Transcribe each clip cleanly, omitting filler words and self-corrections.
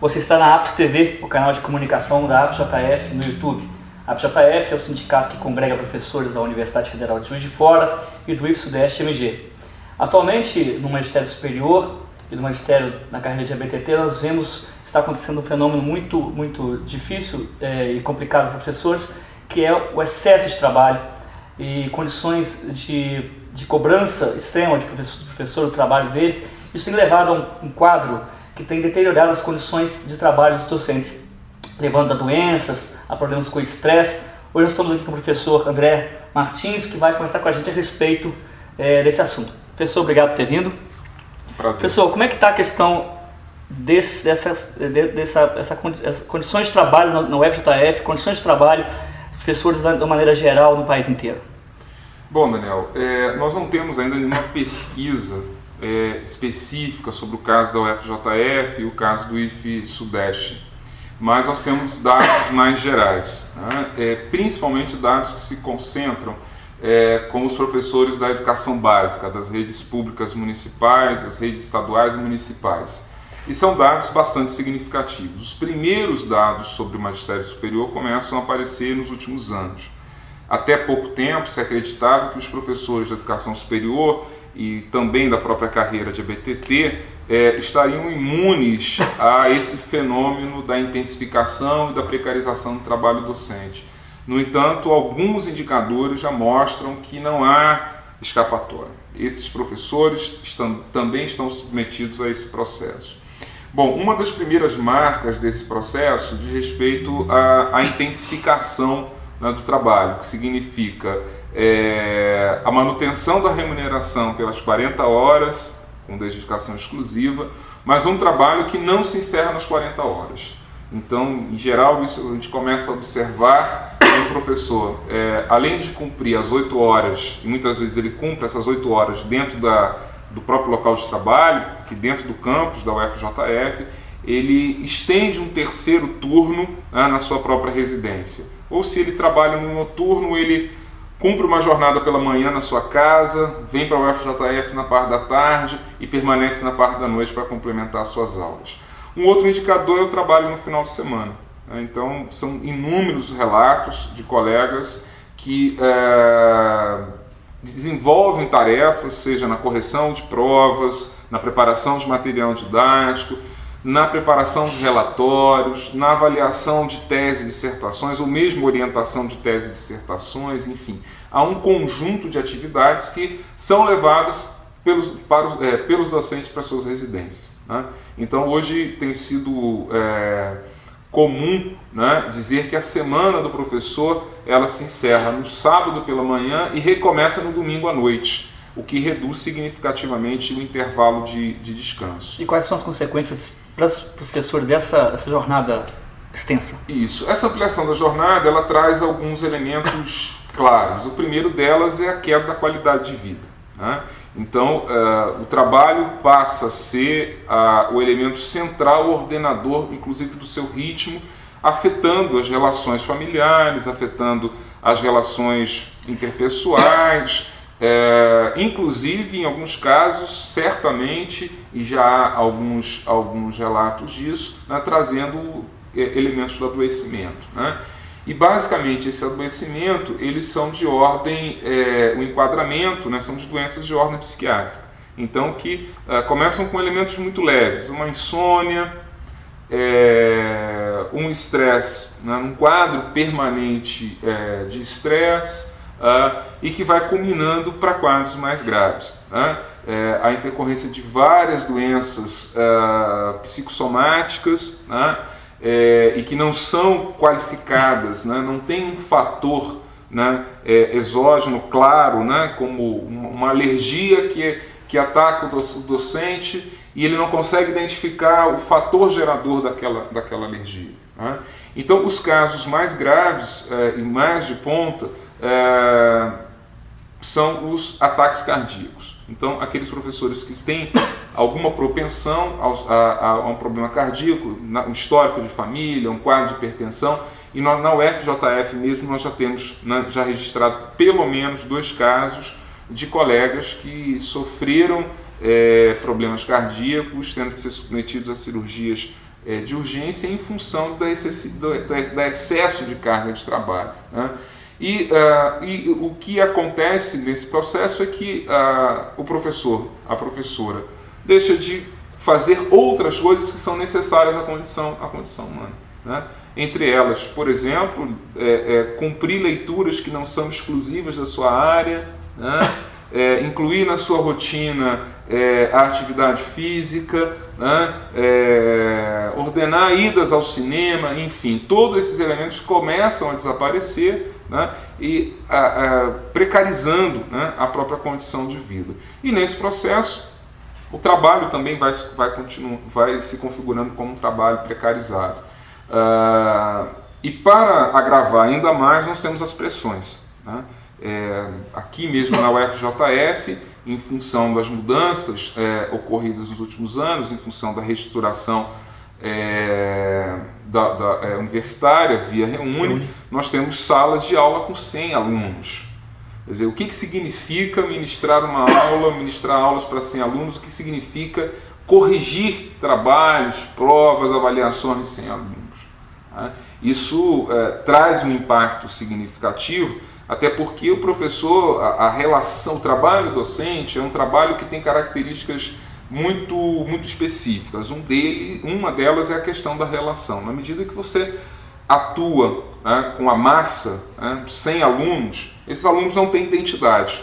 Você está na APS TV, o canal de comunicação da APS-JF no YouTube. A APS-JF é o sindicato que congrega professores da Universidade Federal de Juiz de Fora e do IF-Sudeste-MG. Atualmente, no Magistério Superior e no Magistério na carreira de ABTT, nós vemos que está acontecendo um fenômeno muito difícil e complicado para professores, que é o excesso de trabalho e condições de cobrança extrema de professor, do trabalho deles. Isso tem levado a um quadro que tem deteriorado as condições de trabalho dos docentes, levando a doenças, a problemas com estresse. Hoje nós estamos aqui com o professor André Martins, que vai conversar com a gente a respeito desse assunto. Professor, obrigado por ter vindo. Prazer. Professor, como é que está a questão dessas condições de trabalho na UFJF, condições de trabalho de professores de maneira geral no país inteiro? Bom, Daniel, nós não temos ainda nenhuma pesquisa específica sobre o caso da UFJF e o caso do IF-Sudeste, mas nós temos dados mais gerais, né? Principalmente dados que se concentram com os professores da educação básica, das redes públicas municipais, as redes estaduais e municipais. E são dados bastante significativos. Os primeiros dados sobre o magistério superior começam a aparecer nos últimos anos. Até pouco tempo se acreditava que os professores de educação superior e também da própria carreira de ABTT estariam imunes a esse fenômeno da intensificação e da precarização do trabalho docente. No entanto, alguns indicadores já mostram que não há escapatória. Esses professores também estão submetidos a esse processo. Bom, uma das primeiras marcas desse processo diz respeito à intensificação, né, do trabalho, que significa a manutenção da remuneração pelas 40 horas, com dedicação exclusiva, mas um trabalho que não se encerra nas 40 horas. Então, em geral, isso a gente começa a observar que o professor, além de cumprir as 8 horas, e muitas vezes ele cumpre essas 8 horas dentro do próprio local de trabalho, que dentro do campus da UFJF, ele estende um terceiro turno, né, na sua própria residência. Ou se ele trabalha no noturno, ele cumpre uma jornada pela manhã na sua casa, vem para a UFJF na parte da tarde e permanece na parte da noite para complementar suas aulas. Um outro indicador é o trabalho no final de semana. Então, são inúmeros relatos de colegas que desenvolvem tarefas, seja na correção de provas, na preparação de material didático, na preparação de relatórios, na avaliação de tese e dissertações, ou mesmo orientação de tese e dissertações, enfim. Há um conjunto de atividades que são levadas pelos docentes para suas residências, né? Então, hoje tem sido comum, né, dizer que a semana do professor ela se encerra no sábado pela manhã e recomeça no domingo à noite, o que reduz significativamente o intervalo de descanso. E quais são as consequências para os professores dessa jornada extensa? Isso. Essa ampliação da jornada ela traz alguns elementos claros. O primeiro delas é a queda da qualidade de vida, né? Então, o trabalho passa a ser o elemento central, ordenador, inclusive do seu ritmo, afetando as relações familiares, afetando as relações interpessoais, inclusive, em alguns casos, certamente, e já há alguns relatos disso, né, trazendo elementos do adoecimento, né? E basicamente esse adoecimento, eles são de ordem, o enquadramento, né, são de doenças de ordem psiquiátrica. Então que começam com elementos muito leves, uma insônia, um estresse, né, um quadro permanente de estresse, e que vai culminando para quadros mais graves, né? A intercorrência de várias doenças psicossomáticas, né? E que não são qualificadas, né? Não tem um fator, né, exógeno claro, né, como uma alergia que ataca o docente e ele não consegue identificar o fator gerador daquela alergia, né? Então, os casos mais graves e mais de ponta são os ataques cardíacos. Então, aqueles professores que têm alguma propensão a um problema cardíaco, um histórico de família, um quadro de hipertensão, e na UFJF mesmo nós já temos, né, já registrado pelo menos 2 casos de colegas que sofreram problemas cardíacos, tendo que ser submetidos a cirurgias de urgência em função do excesso de carga de trabalho, né? E o que acontece nesse processo é que o professor, a professora, deixa de fazer outras coisas que são necessárias à condição humana, né? Entre elas, por exemplo, cumprir leituras que não são exclusivas da sua área, né? Incluir na sua rotina a atividade física, né? Ordenar idas ao cinema, enfim, todos esses elementos começam a desaparecer, né? E precarizando, né, a própria condição de vida. E nesse processo, o trabalho também vai se configurando como um trabalho precarizado. E para agravar ainda mais, nós temos as pressões, né? Aqui mesmo na UFJF, em função das mudanças ocorridas nos últimos anos, em função da reestruturação universitária via Reúne, nós temos salas de aula com 100 alunos. Quer dizer, o que significa ministrar uma aula, ministrar aulas para 100 alunos, o que significa corrigir trabalhos, provas, avaliações de 100 alunos, né? Isso traz um impacto significativo, até porque o professor, a relação, o trabalho docente é um trabalho que tem características muito específicas. Uma delas é a questão da relação. Na medida que você atua, né, com a massa, né, 100 alunos, esses alunos não têm identidade.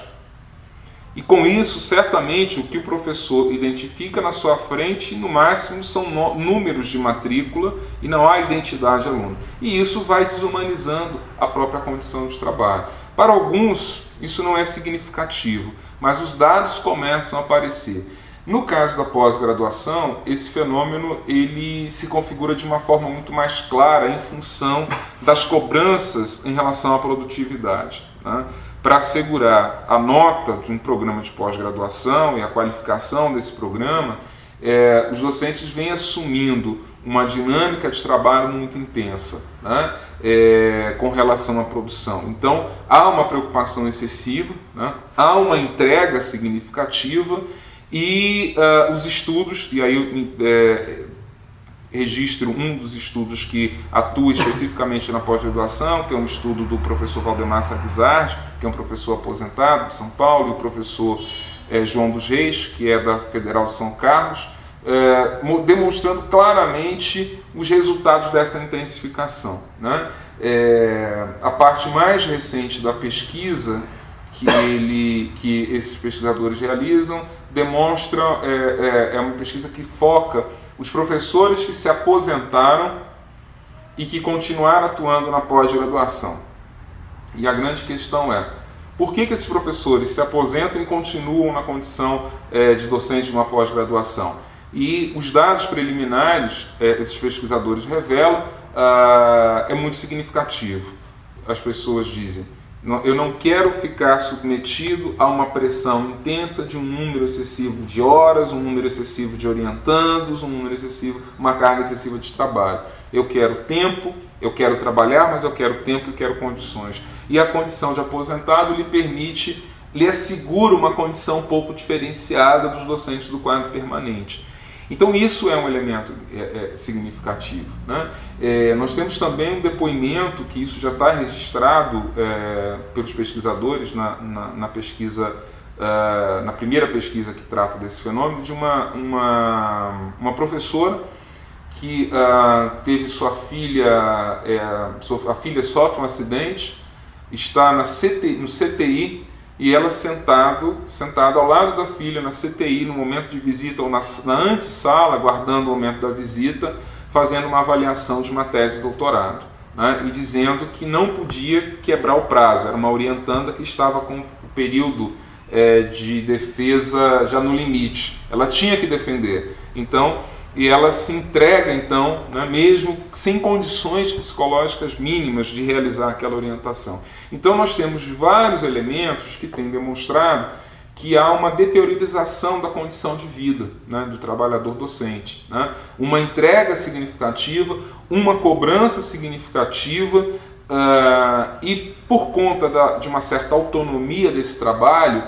E com isso, certamente, o que o professor identifica na sua frente, no máximo, são números de matrícula e não há identidade aluno. E isso vai desumanizando a própria condição de trabalho. Para alguns, isso não é significativo, mas os dados começam a aparecer. No caso da pós-graduação, esse fenômeno ele se configura de uma forma muito mais clara em função das cobranças em relação à produtividade, né? Para assegurar a nota de um programa de pós-graduação e a qualificação desse programa, os docentes vêm assumindo uma dinâmica de trabalho muito intensa, né? Com relação à produção. Então, há uma preocupação excessiva, né? Há uma entrega significativa e os estudos, e aí eu registro um dos estudos que atua especificamente na pós-graduação, que é um estudo do professor Valdemar Saguizardi, que é um professor aposentado de São Paulo, e o professor João dos Reis, que é da Federal de São Carlos, demonstrando claramente os resultados dessa intensificação, né? A parte mais recente da pesquisa que esses pesquisadores realizam demonstra, uma pesquisa que foca os professores que se aposentaram e que continuaram atuando na pós-graduação. E a grande questão é, por que esses professores se aposentam e continuam na condição de docente de uma pós-graduação? E os dados preliminares, esses pesquisadores revelam, é muito significativo. As pessoas dizem: eu não quero ficar submetido a uma pressão intensa de um número excessivo de horas, um número excessivo de orientandos, uma carga excessiva de trabalho. Eu quero tempo, eu quero trabalhar, mas eu quero tempo e quero condições. E a condição de aposentado lhe assegura uma condição um pouco diferenciada dos docentes do quadro permanente. Então isso é um elemento significativo, né? Nós temos também um depoimento, que isso já está registrado pelos pesquisadores na pesquisa, na primeira pesquisa que trata desse fenômeno, de uma professora que teve sua filha, a filha sofre um acidente, está no CTI, e ela sentada ao lado da filha na CTI, no momento de visita, ou na antessala, aguardando o momento da visita, fazendo uma avaliação de uma tese de doutorado, né? E dizendo que não podia quebrar o prazo. Era uma orientanda que estava com o período de defesa já no limite. Ela tinha que defender. E ela se entrega, então, né, mesmo sem condições psicológicas mínimas de realizar aquela orientação. Então nós temos vários elementos que têm demonstrado que há uma deteriorização da condição de vida, né, do trabalhador docente, né? Uma entrega significativa, uma cobrança significativa, e por conta de uma certa autonomia desse trabalho,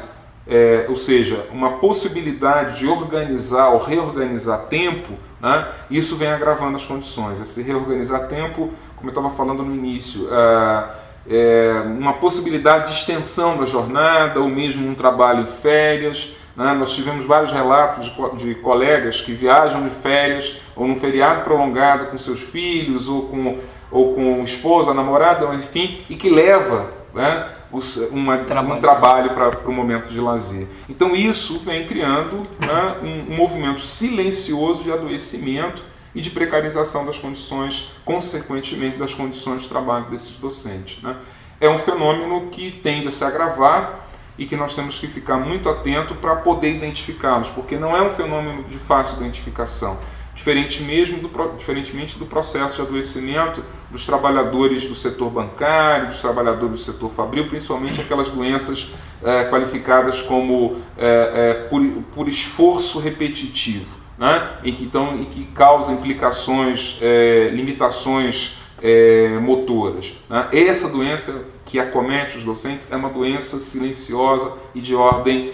ou seja, uma possibilidade de organizar ou reorganizar tempo, né? Isso vem agravando as condições. Se reorganizar a tempo, como eu estava falando no início, uma possibilidade de extensão da jornada, ou mesmo um trabalho em férias, né? Nós tivemos vários relatos de colegas que viajam de férias ou num feriado prolongado com seus filhos ou com esposa, namorada, mas enfim, e que leva, né, um trabalho para o momento de lazer. Então isso vem criando, né, um movimento silencioso de adoecimento e de precarização das condições, consequentemente das condições de trabalho desses docentes, né? É um fenômeno que tende a se agravar e que nós temos que ficar muito atento para poder identificá-los, porque não é um fenômeno de fácil identificação. Diferentemente do processo de adoecimento dos trabalhadores do setor bancário, dos trabalhadores do setor fabril, principalmente aquelas doenças qualificadas como por esforço repetitivo, né? E que causam implicações, limitações motoras, né? Essa doença que acomete os docentes é uma doença silenciosa e de ordem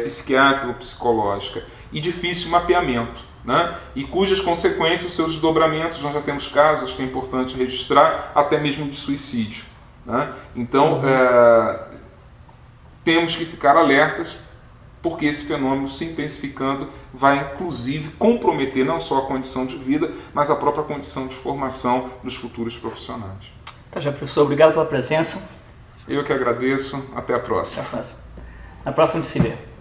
psiquiátrica ou psicológica e difícil mapeamento, né? E cujas consequências, os seus desdobramentos, nós já temos casos que é importante registrar, até mesmo de suicídio, né? Então, temos que ficar alertas, porque esse fenômeno se intensificando vai inclusive comprometer não só a condição de vida, mas a própria condição de formação dos futuros profissionais. Tá já, professor, obrigado pela presença. Eu que agradeço, até a próxima. Até a próxima. Na próxima a gente se vê.